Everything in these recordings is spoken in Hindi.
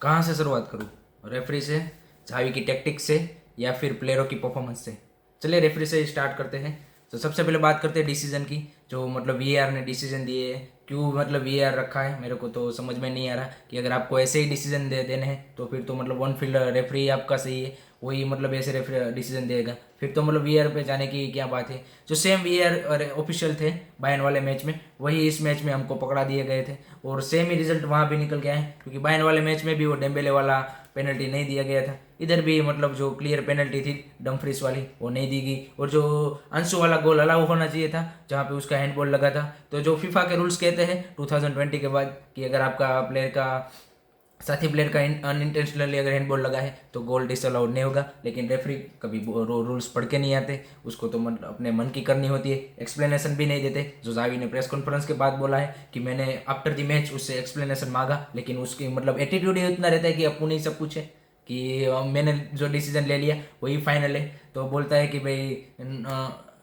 कहाँ से शुरुआत करूँ? रेफरी से, झावी की टैक्टिक्स से, या फिर प्लेयरों की परफॉर्मेंस से? चलिए रेफरी से स्टार्ट करते हैं। तो सबसे पहले बात करते हैं डिसीजन की। जो मतलब वीआर ने डिसीजन दिए है, क्यों मतलब वीआर रखा है मेरे को तो समझ में नहीं आ रहा। कि अगर आपको ऐसे ही डिसीजन दे देने हैं तो फिर तो मतलब वन फील्ड रेफरी आपका सही है, वही मतलब ऐसे रेफरी डिसीजन देगा, फिर तो मतलब वीआर पे जाने की क्या बात है। जो सेम वीआर ऑफिशियल थे बायन वाले मैच में, वही इस मैच में हमको पकड़ा दिए गए थे, और सेम ही रिजल्ट वहाँ भी निकल गया है। क्योंकि बायन वाले मैच में भी वो डेम्बेले वाला पेनल्टी नहीं दिया गया था, इधर भी मतलब जो क्लियर पेनल्टी थी डम्फ्रीज वाली वो नहीं दी गई। और जो अंशु वाला गोल अलाउ होना चाहिए था जहाँ पे उसका हैंडबॉल लगा था, तो जो फीफा के रूल्स कहते हैं 2020 के बाद कि अगर आपका प्लेयर का साथी प्लेयर का अनइंटेंशनली अगर हैंडबॉल लगा है तो गोल डिसअलाउड नहीं होगा। लेकिन रेफरी कभी रूल्स पढ़ के नहीं आते, उसको तो अपने मन की करनी होती है, एक्सप्लेनेशन भी नहीं देते। जो जावी ने प्रेस कॉन्फ्रेंस के बाद बोला है कि मैंने आफ्टर द मैच उससे एक्सप्लेनेशन मांगा, लेकिन उसकी मतलब एटीट्यूड ही इतना रहता है कि अपू नहीं सब कुछ है कि मैंने जो डिसीजन ले लिया वही फाइनल है। तो बोलता है कि भाई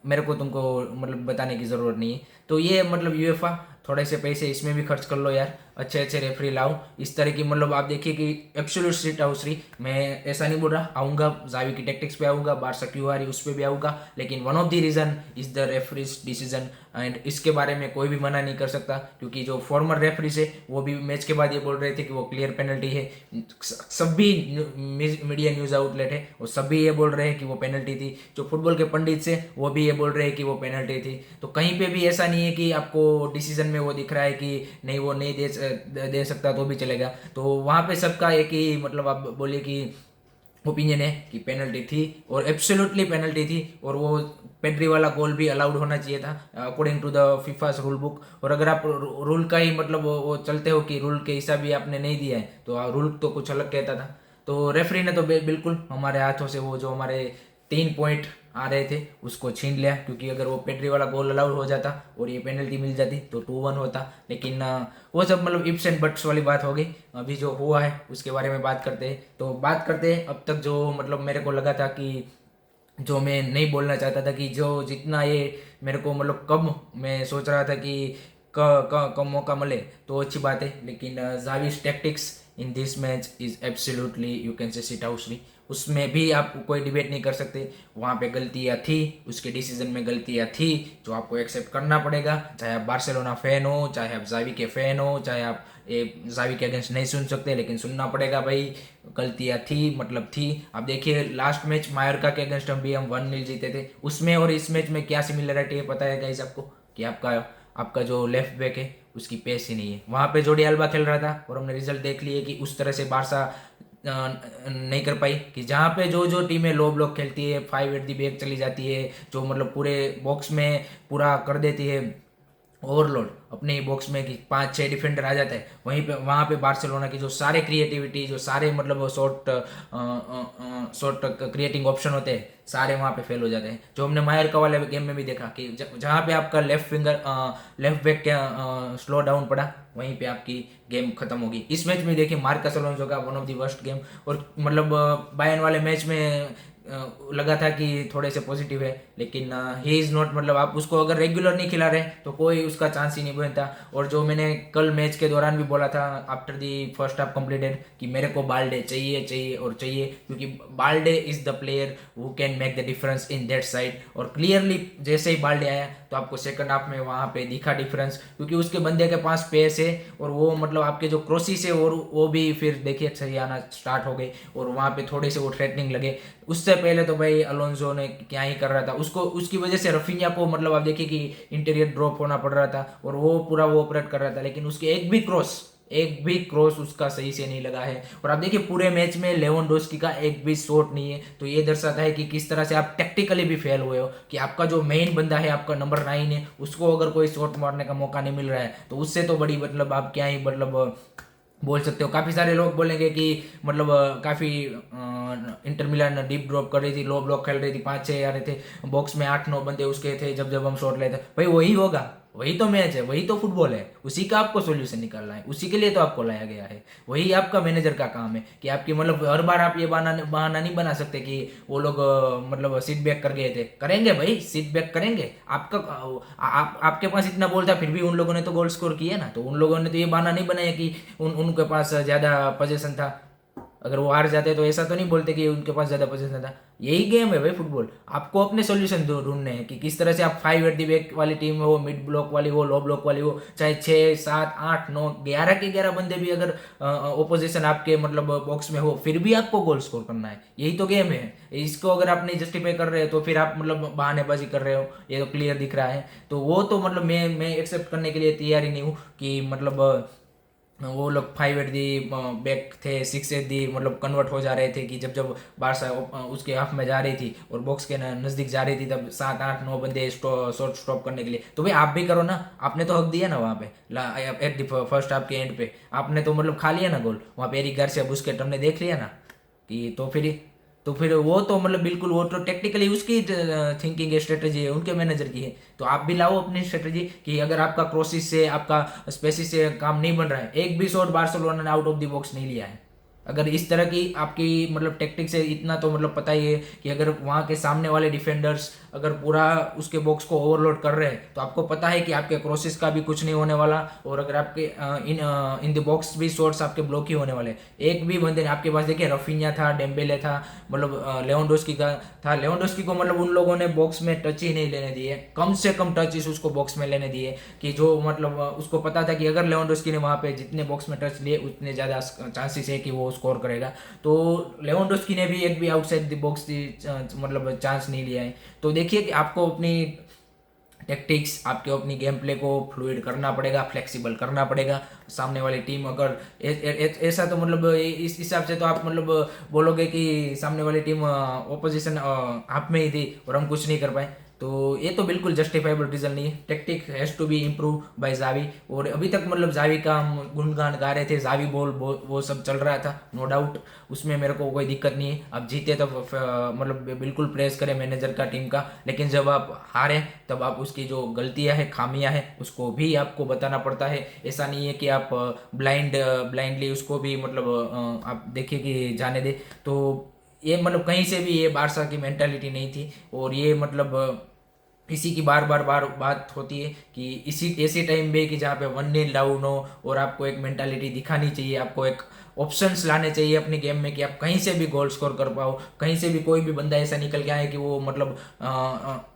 मेरे को तुमको मतलब बताने की ज़रूरत नहीं है। तो ये मतलब यूएफा थोड़े से पैसे इसमें भी खर्च कर लो यार, अच्छे अच्छे रेफरी लाओ इस तरह की। मतलब आप देखिए कि एब्सोल्यूट सीट हाउसरी, मैं ऐसा नहीं बोल रहा, आऊँगा जावी की टैक्टिक्स पे आऊँगा, बारसा क्यों आ रही उस पर भी आऊँगा, लेकिन one of the reason is the referees decision. And इसके बारे में कोई भी मना नहीं कर सकता, क्योंकि जो फॉर्मर रेफरीज है वो भी मैच के बाद ये बोल रहे थे कि वो क्लियर पेनल्टी है। सभी मीडिया न्यूज़ आउटलेट है वो सभी ये बोल रहे हैं कि वो पेनल्टी थी। जो फुटबॉल के पंडित से वो भी ये बोल रहे हैं कि वो पेनल्टी थी। तो कहीं पे भी ऐसा नहीं है कि आपको डिसीजन में वो दिख रहा है कि नहीं वो नहीं दे सकता तो भी चलेगा। तो वहाँ पे सबका एक ही मतलब आप बोलिए कि ओपिनियन है कि पेनल्टी थी, और एब्सोल्युटली पेनल्टी थी। और वो पेड्री वाला गोल भी अलाउड होना चाहिए था according to the FIFA's rule book. और अगर आप रूल का ही मतलब वो चलते हो कि रूल के हिसाब ही आपने नहीं दिया है तो रूल तो कुछ अलग कहता था। तो रेफरी ने तो बिल्कुल हमारे हाथों से वो जो हमारे 3 पॉइंट आ रहे थे उसको छीन लिया। क्योंकि अगर वो पेड्री वाला गोल अलाउड हो जाता और ये पेनल्टी मिल जाती तो 2-1 होता। लेकिन वो सब मतलब इप्स एंड बट्स वाली बात हो गई। अभी जो हुआ है उसके बारे में बात करते हैं। तो बात करते हैं अब तक जो मतलब मेरे को लगा था कि जो मैं नहीं बोलना चाहता था कि जो जितना ये मेरे को मतलब कम मैं सोच रहा था कि कम मौका मिले तो अच्छी बात है। लेकिन Xavi's tactics in this match is absolutely you can say सिट हाउसली, उसमें भी आप कोई डिबेट नहीं कर सकते। वहाँ पे गलतियाँ थी, उसके डिसीजन में गलतियाँ थी जो आपको एक्सेप्ट करना पड़ेगा। चाहे आप बार्सिलोना फैन हो, चाहे आप जावी के फैन हो, चाहे आप ये जावी के अगेंस्ट नहीं सुन सकते, लेकिन सुनना पड़ेगा भाई। गलतियाँ थी मतलब थी। आप देखिए लास्ट मैच मायोरका के अगेंस्ट भी हम 1-0 जीते थे, उसमें और इस मैच में क्या सिमिलरिटी है पता है गाइस आपको? कि आपका आपका जो लेफ्ट बैक है उसकी पेस ही नहीं है। वहाँ पे जोडी अल्बा खेल रहा था और हमने रिजल्ट देख लिए कि उस तरह से बारसा नहीं कर पाई। कि जहाँ पे जो जो टीमें लो ब्लॉक खेलती है, 5 एट दी बैक चली जाती है, जो मतलब पूरे बॉक्स में पूरा कर देती है ओवरलोड अपने ही बॉक्स में कि 5-6 डिफेंडर आ जाते हैं, वहीं पे वहाँ पे बार्सिलोना की जो सारे क्रिएटिविटी, जो सारे मतलब शॉर्ट क्रिएटिंग ऑप्शन होते हैं सारे वहाँ पे फेल हो जाते हैं। जो हमने मायरका वाले गेम में भी देखा कि जहाँ पे आपका लेफ्ट बैक स्लो डाउन पड़ा वहीं पे आपकी गेम खत्म होगी। इस मैच में देखिए मार्कस अलोंसो का one of the worst game. और मतलब बायन वाले मैच में लगा था कि थोड़े से पॉजिटिव है, लेकिन ही इज़ नॉट, मतलब आप उसको अगर रेगुलर नहीं खिला रहे तो कोई उसका चांस ही नहीं बनता। और जो मैंने कल मैच के दौरान भी बोला था after the first half completed कि मेरे को बाल्डे चाहिए चाहिए और चाहिए, क्योंकि Balde is the player who can make the difference in that side. और क्लियरली जैसे ही बाल्डे आया तो आपको सेकंड हाफ में वहाँ पे दिखा डिफरेंस, क्योंकि उसके बंदे के पास पेस है। और वो मतलब आपके जो क्रोसिस है और वो भी फिर देखिए सही आना स्टार्ट हो गई, और वहाँ पे थोड़े से वो थ्रेटनिंग लगे। उससे पहले तो भाई अलोंसो ने क्या ही कर रहा था, उसको उसकी वजह से रफीनिया को मतलब आप देखिए कि इंटीरियर ड्रॉप होना पड़ रहा था और वो पूरा वो ऑपरेट कर रहा था, लेकिन उसके एक भी क्रॉस उसका सही से नहीं लगा है। और आप देखिए पूरे मैच में लेवेंडोस्की का एक भी शॉट नहीं है। तो ये दर्शाता है कि किस तरह से आप टेक्टिकली भी फेल हुए हो, कि आपका जो मेन बंदा है, आपका नंबर 9 है, उसको अगर कोई शॉट मारने का मौका नहीं मिल रहा है तो उससे तो बड़ी मतलब आप क्या ही मतलब बोल सकते हो। काफ़ी सारे लोग बोलेंगे कि मतलब काफ़ी इंटर मिलान डीप ड्रॉप कर रही थी, लो ब्लॉक खेल रही थी, 5-6 आ रहे थे बॉक्स में, 8-9 बंदे उसके थे जब जब हम शॉट लेते, भाई वही होगा। वही तो मैच है, वही तो फुटबॉल है, उसी का आपको सॉल्यूशन निकालना है, उसी के लिए तो आपको लाया गया है। वही आपका मैनेजर का काम है कि आपकी मतलब हर बार आप ये बहाना बहाना नहीं बना सकते कि वो लोग मतलब सीट बैक कर गए थे। करेंगे भाई, सीट बैक करेंगे। आपका आपके पास इतना गोल था, फिर भी उन लोगों ने तो गोल स्कोर किया ना। तो उन लोगों ने तो ये बहाना नहीं बनाया कि उनके पास ज़्यादा पोजीशन था। अगर वो हार जाते तो ऐसा तो नहीं बोलते कि उनके पास ज़्यादा पोजीशन था। यही गेम है भाई फुटबॉल। आपको अपने सॉल्यूशन ढूंढने हैं कि किस तरह से आप 5 एट दी बैक वाली टीम हो, मिड ब्लॉक वाली हो, लो ब्लॉक वाली हो, चाहे 6 7 8 9 11 के 11 बंदे भी अगर ओपोजिशन आपके मतलब बॉक्स में हो, फिर भी आपको गोल स्कोर करना है। यही तो गेम है। इसको अगर आप नहीं जस्टिफाई कर रहे हो तो फिर आप मतलब बहानेबाजी कर रहे हो, ये तो क्लियर दिख रहा है। तो वो तो मतलब मैं एक्सेप्ट करने के लिए तैयार ही नहीं हूँ कि मतलब वो लोग 5 एट दी बैक थे, 6 एट दी मतलब कन्वर्ट हो जा रहे थे कि जब जब बारसा उसके हाफ में जा रही थी और बॉक्स के नज़दीक जा रही थी तब 7 8 9 बंदे शॉट स्टॉप करने के लिए। तो भाई आप भी करो ना, आपने तो हक दिया ना वहाँ पे एट द फर्स्ट हाफ के एंड पे। आपने तो मतलब खा लिया ना गोल वहाँ पे, एरिक गार्सिया बुस्केट हमने देख लिया ना कि तो फिर वो तो मतलब बिल्कुल वो तो टेक्निकली उसकी थिंकिंग है, स्ट्रेटजी है, उनके मैनेजर की है। तो आप भी लाओ अपनी स्ट्रेटजी कि अगर आपका क्रॉसिस से आपका स्पेसिस से काम नहीं बन रहा है, एक भी शॉट बार्सिलोना ने आउट ऑफ द बॉक्स नहीं लिया है। अगर इस तरह की आपकी मतलब टेक्टिक्स है, इतना तो मतलब पता ही है कि अगर वहाँ के सामने वाले डिफेंडर्स अगर पूरा उसके बॉक्स को ओवरलोड कर रहे हैं तो आपको पता है कि आपके क्रॉसेस का भी कुछ नहीं होने वाला। और अगर आपके इन द बॉक्स भी शॉट्स आपके ब्लॉक ही होने वाले। एक भी बंदे ने आपके पास देखिए, रफीनिया था, डेम्बेले था, मतलब लेवेंडोस्की का था। लेवेंडोस्की को मतलब उन लोगों ने बॉक्स में टच ही नहीं लेने दिए, कम से कम टचेस उसको बॉक्स में लेने दिए कि जो मतलब उसको पता था कि अगर लेवेंडोस्की ने वहाँ पे जितने बॉक्स में टच लिए उतने ज़्यादा चांसेस है कि वो स्कोर करेगा। तो लेवेंडोस्की ने भी एक भी आउटसाइड द बॉक्स मतलब चांस नहीं लिया है। तो देखिए कि आपको अपनी टेक्टिक्स, आपके अपनी गेम प्ले को फ्लूइड करना पड़ेगा, फ्लेक्सिबल करना पड़ेगा। सामने वाली टीम अगर ऐसा तो मतलब इस हिसाब से तो आप मतलब बोलोगे कि सामने वाली टीम ओपोजिशन हाफ में ही थी और हम कुछ नहीं कर पाए। तो ये तो बिल्कुल जस्टिफाइबल रीजन नहीं है। Tactic has to be improve by Xavi. और अभी तक मतलब जावी का हम गुणगान गा रहे थे, जावी बॉल वो सब चल रहा था, नो डाउट, उसमें मेरे को कोई दिक्कत नहीं है। अब जीते तो मतलब बिल्कुल प्रेस करें मैनेजर का, टीम का। लेकिन जब आप हारे तब आप उसकी जो गलतियां हैं, खामियां हैं, उसको भी आपको बताना पड़ता है। ऐसा नहीं है कि आप ब्लाइंडली उसको भी मतलब आप देखिए कि जाने दे। तो ये मतलब कहीं से भी ये बारसा की मेंटालिटी नहीं थी। और ये मतलब इसी की बार बात होती है कि इसी ऐसे टाइम पे कि जहाँ पे 1-0 डाउन हो और आपको एक मेंटालिटी दिखानी चाहिए, आपको एक ऑप्शंस लाने चाहिए अपनी गेम में कि आप कहीं से भी गोल स्कोर कर पाओ। कहीं से भी कोई भी बंदा ऐसा निकल के आए कि वो मतलब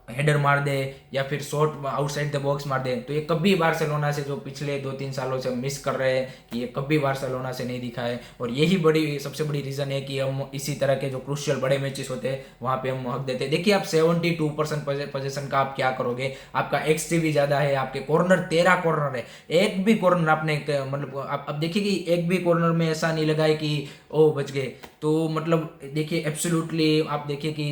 हेडर मार दे या फिर शॉट आउटसाइड द बॉक्स मार दे। तो ये कभी बार्सिलोना से, जो पिछले 2-3 सालों से मिस कर रहे हैं, कि ये कभी बार्सिलोना से नहीं दिखा है। और यही सबसे बड़ी रीज़न है कि हम इसी तरह के जो क्रूशियल बड़े मैचेस होते हैं वहाँ पे हम हक देते हैं। देखिए आप 72% पोजीशन का आप क्या करोगे, आपका XG भी ज़्यादा है, आपके कॉर्नर 13 कॉर्नर है, एक भी कॉर्नर आपने मतलब आप अब देखिए कि एक भी कॉर्नर में ऐसा नहीं लगा है कि ओ बच गए। तो मतलब देखिए एब्सोल्युटली आप देखिए कि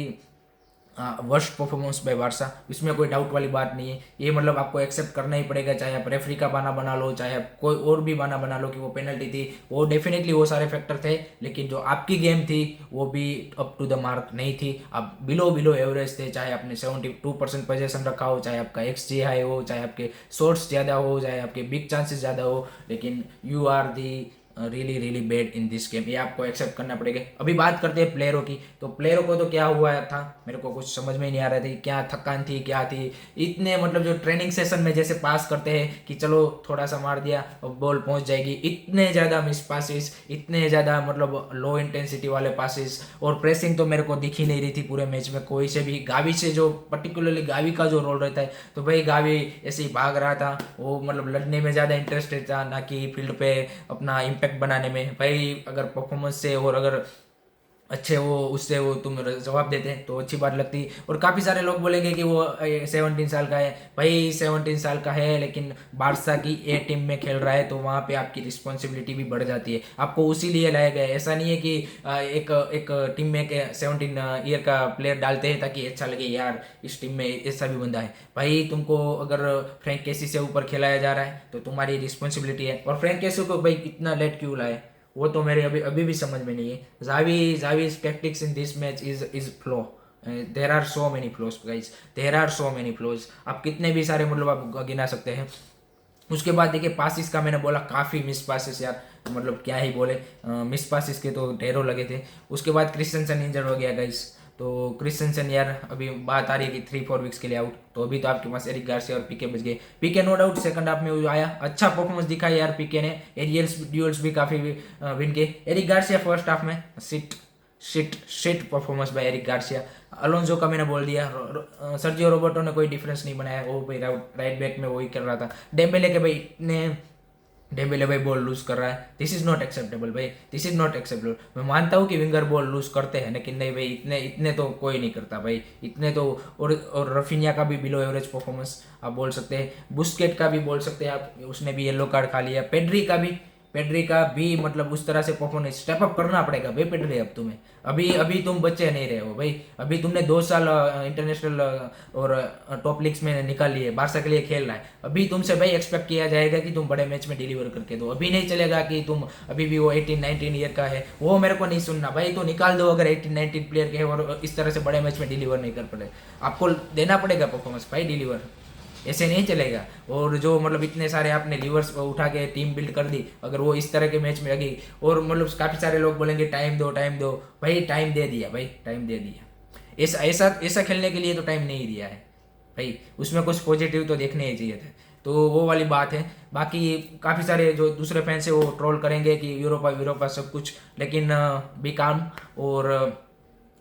वर्स्ट परफॉर्मेंस बाय बारसा, इसमें कोई डाउट वाली बात नहीं है। ये मतलब आपको एक्सेप्ट करना ही पड़ेगा, चाहे आप रेफरी का बहाना बना लो, चाहे आप कोई और भी बहाना बना लो कि वो पेनल्टी थी, वो डेफिनेटली वो सारे फैक्टर थे। लेकिन जो आपकी गेम थी वो भी अप टू द मार्क नहीं थी। आप बिलो एवरेज थे, चाहे आपने 72% पोजीशन रखा हो, चाहे आपका XG हाई हो, चाहे आपके शॉट्स ज़्यादा हो, चाहे आपके बिग चांसेस ज़्यादा हो, लेकिन you are the really bad in this game. ये आपको एक्सेप्ट करना पड़ेगा। अभी बात करते हैं प्लेयरों की। तो प्लेयरों को तो क्या हुआ था, मेरे को कुछ समझ में नहीं आ रहा था, क्या थकान थी क्या थी। इतने मतलब जो ट्रेनिंग सेशन में जैसे पास करते हैं कि चलो थोड़ा सा मार दिया और बॉल पहुंच जाएगी, इतने ज़्यादा मिस पासिस, इतने ज़्यादा मतलब लो इंटेंसिटी वाले पासिस। और प्रेसिंग तो मेरे को दिख ही नहीं रही थी पूरे मैच में कोई से भी। गावी से जो पर्टिकुलरली गावी का जो रोल रहता है, तो भाई गावी ऐसे ही भाग रहा था, वो मतलब लड़ने में ज़्यादा इंटरेस्टेड था ना कि फील्ड पे अपना इम्पैक्ट बनाने में। भाई अगर परफॉर्मेंस से और अगर अच्छे वो उससे वो तुम जवाब देते हैं तो अच्छी बात लगती है। और काफ़ी सारे लोग बोलेंगे कि वो 17 साल का है। भाई 17 साल का है लेकिन बारसा की ए टीम में खेल रहा है, तो वहाँ पे आपकी रिस्पॉन्सिबिलिटी भी बढ़ जाती है। आपको उसी लिए लाया गया है। ऐसा नहीं है कि एक एक टीम में 17 ईयर का प्लेयर डालते हैं ताकि अच्छा लगे यार इस टीम में ऐसा भी बंदा है। भाई तुमको अगर फ्रैंक केसी से ऊपर खिलाया जा रहा है तो तुम्हारी रिस्पॉन्सिबिलिटी है। और फ्रैंक केसी को भाई इतना लेट क्यों लाए, वो तो मेरे अभी अभी भी समझ में नहीं है। Xavi tactics in this match is flow. There are so many flaws guys, there are so many flaws. आप कितने भी सारे मतलब आप गिना सकते हैं। उसके बाद देखिए पासिस का मैंने बोला काफ़ी मिस पासिस यार, मतलब क्या ही बोले, मिस पासिस के तो ढेरों लगे थे। उसके बाद क्रिस्टनसन इंजर्ड हो गया गाइस, तो क्रिस्टनसन यार अभी बात आ रही है कि 3-4 वीक्स के लिए आउट। तो अभी तो आपके पास एरिक गार्सिया और पीके बच गए। पीके नो डाउट सेकंड हाफ में वो आया, अच्छा परफॉर्मेंस दिखाया यार पीके ने, एरियल्स ड्यूल्स भी काफ़ी विन किए। एरिक गार्सिया फर्स्ट हाफ में shit shit shit performance by Eric Garcia. Alonso का मैंने बोल दिया, सर्जियो रोबर्टो ने कोई डिफरेंस नहीं बनाया, वो भाई राइट बैक में वही कर रहा था। डेम्बेले के भाई इतने, डेम्बेले भाई बॉल लूज कर रहा है, दिस इज नॉट एक्सेप्टेबल भाई, दिस इज नॉट एक्सेप्टेबल। मैं मानता हूँ कि विंगर बॉल लूज करते हैं, लेकिन नहीं भाई इतने इतने तो कोई नहीं करता भाई, इतने तो। और रफीनिया का भी बिलो एवरेज परफॉर्मेंस आप बोल सकते हैं, बुस्केट का भी बोल सकते हैं आप, उसने भी येलो कार्ड खा लिया। पेड्री का भी मतलब उस तरह से परफॉर्मेंस स्टेप अप करना पड़ेगा भाई पेड्री। अब तुम्हें अभी अभी तुम बच्चे नहीं रहे हो भाई, अभी तुमने 2 साल इंटरनेशनल और टॉप लीग्स में निकाल लिए, बारसा के लिए खेल रहा है। अभी तुमसे भाई एक्सपेक्ट किया जाएगा कि तुम बड़े मैच में डिलीवर करके दो। अभी नहीं चलेगा कि तुम अभी भी वो 18-19 ईयर का है, वो मेरे को नहीं सुनना भाई। तो निकाल दो अगर 18-19 प्लेयर के है और इस तरह से बड़े मैच में डिलीवर नहीं कर पड़े, आपको देना पड़ेगा परफॉर्मेंस भाई डिलीवर, ऐसे नहीं चलेगा। और जो मतलब इतने सारे आपने लीवर्स उठा के टीम बिल्ड कर दी, अगर वो इस तरह के मैच में लगी, और मतलब काफ़ी सारे लोग बोलेंगे टाइम दो भाई, टाइम दे दिया भाई, टाइम दे दिया। ऐसा ऐसा ऐसा खेलने के लिए तो टाइम नहीं दिया है भाई, उसमें कुछ पॉजिटिव तो देखने ही चाहिए थे। तो वो वाली बात है। बाकी काफ़ी सारे जो दूसरे फैंस है वो ट्रोल करेंगे कि यूरोपा यूरोपा सब कुछ, लेकिन बी काम, और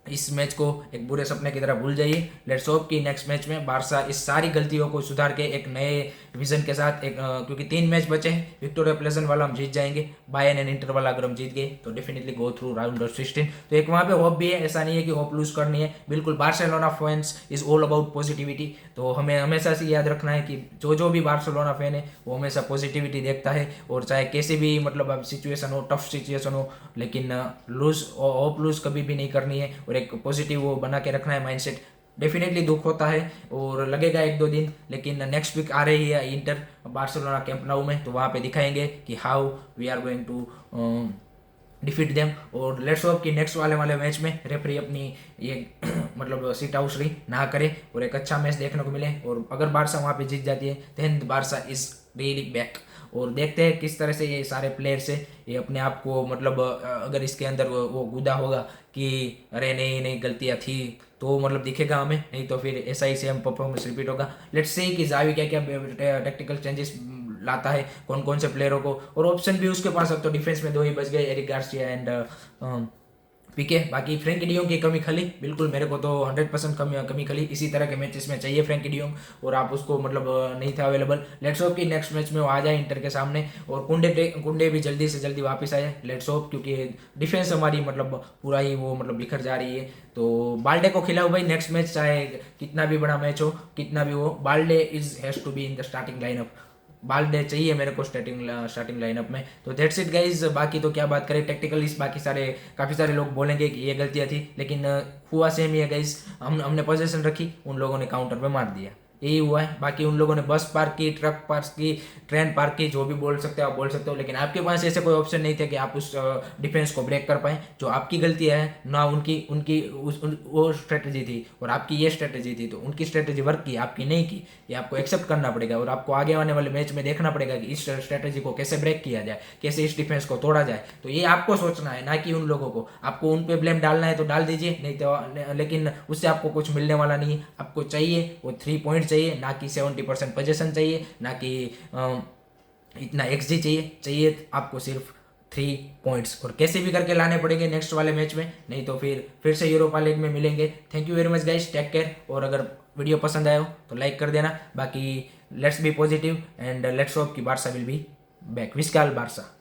इस मैच को एक बुरे सपने की तरह भूल जाइए। लेट्स होप कि नेक्स्ट मैच में बारसा इस सारी गलतियों को सुधार के एक नए विजन के साथ एक क्योंकि 3 मैच बचे हैं, विक्टोरिया प्लेजेंट वाला हम जीत जाएंगे, बायर्न एंड इंटर वाला अगर हम जीत गए तो definitely go through round of 16। तो एक वहाँ पे होप भी है, ऐसा नहीं है कि होप लूज करनी है, बिल्कुल। Barcelona fans is all about positivity. तो हमें हमेशा से याद रखना है कि जो भी बार्सिलोना फैन है वो हमेशा पॉजिटिविटी देखता है, और चाहे कैसे भी मतलब अब सिचुएशन हो, टफ सिचुएशन हो, लेकिन लूज होप लूज कभी भी नहीं करनी है, और एक पॉजिटिव वो बना के रखना है माइंडसेट। डेफिनेटली दुख होता है और लगेगा 1-2 दिन, लेकिन नेक्स्ट वीक आ रही है इंटर बार्सिलोना कैंप नाउ में, तो वहाँ पे दिखाएंगे कि how we are going to defeat them. और लेट्स होप कि नेक्स्ट वाले मैच में रेफरी अपनी ये मतलब सीट आउसरी ना करे और एक अच्छा मैच देखने को मिले। और अगर बारसा वहाँ पे जीत जाती है then Barca is really back. और देखते हैं किस तरह से ये सारे प्लेयर्स है ये अपने आप को मतलब अगर इसके अंदर वो गुदा होगा कि अरे नहीं गलतियाँ थी, तो मतलब दिखेगा हमें, नहीं तो फिर ऐसा ही सेम परफॉर्मेंस रिपीट होगा। लेट्स से कि जावी क्या क्या टेक्टिकल चेंजेस लाता है, कौन कौन से प्लेयरों को, और ऑप्शन भी उसके पास अब तो डिफेंस में 2 ही बच गए, एरिक गार्सिया एंड पीके। बाकी फ्रैंकी डियोंग की कमी खली, बिल्कुल मेरे को तो 100% कमी खली। इसी तरह के मैचेस में चाहिए फ्रैंकी डियोंग, और आप उसको मतलब नहीं था अवेलेबल। लेट्स होप कि नेक्स्ट मैच में वो आ जाए इंटर के सामने, और कुंडे भी जल्दी से जल्दी वापस आए, लेट्स होप, क्योंकि डिफेंस हमारी मतलब पूरा ही वो मतलब बिखर जा रही है। तो बाल्डे को खिलाओ भाई नेक्स्ट मैच, चाहे कितना भी बड़ा मैच हो, कितना भी हो, Balde is has to be in the starting lineup. Balde चाहिए मेरे को स्टार्टिंग लाइनअप में। तो दैट्स इट गाइज। बाकी तो क्या बात करें टेक्टिकली, बाकी काफ़ी सारे लोग बोलेंगे कि ये गलतियाँ थी, लेकिन हुआ सेम ही है गाइज। हमने पोजीशन रखी, उन लोगों ने काउंटर पे मार दिया, यही हुआ है। बाकी उन लोगों ने बस पार्क की, ट्रक पार्क की, ट्रेन पार्क की, जो भी बोल सकते हो आप बोल सकते हो, लेकिन आपके पास ऐसे कोई ऑप्शन नहीं थे कि आप उस डिफेंस को ब्रेक कर पाए। जो आपकी गलती है ना, उनकी उनकी वो स्ट्रेटजी थी और आपकी ये स्ट्रेटजी थी, तो उनकी स्ट्रेटजी वर्क की, आपकी नहीं की, ये आपको एक्सेप्ट करना पड़ेगा। और आपको आगे आने वाले मैच में देखना पड़ेगा कि इस स्ट्रेटजी को कैसे ब्रेक किया जाए, कैसे इस डिफेंस को तोड़ा जाए। तो ये आपको सोचना है, ना कि उन लोगों को। आपको उन पे ब्लेम डालना है तो डाल दीजिए, नहीं तो लेकिन उससे आपको कुछ मिलने वाला नहीं है। आपको चाहिए वो 3 पॉइंट चाहिए, ना कि 70% पोजीशन चाहिए, ना कि इतना XG चाहिए आपको सिर्फ 3 पॉइंट्स, और कैसे भी करके लाने पड़ेंगे नेक्स्ट वाले मैच में, नहीं तो फिर से यूरोपा लीग में मिलेंगे। Thank you very much guys, take care. और अगर वीडियो पसंद आया हो तो लाइक कर देना। बाकी let's be positive and let's hope कि Barca will be back. Visca Barça.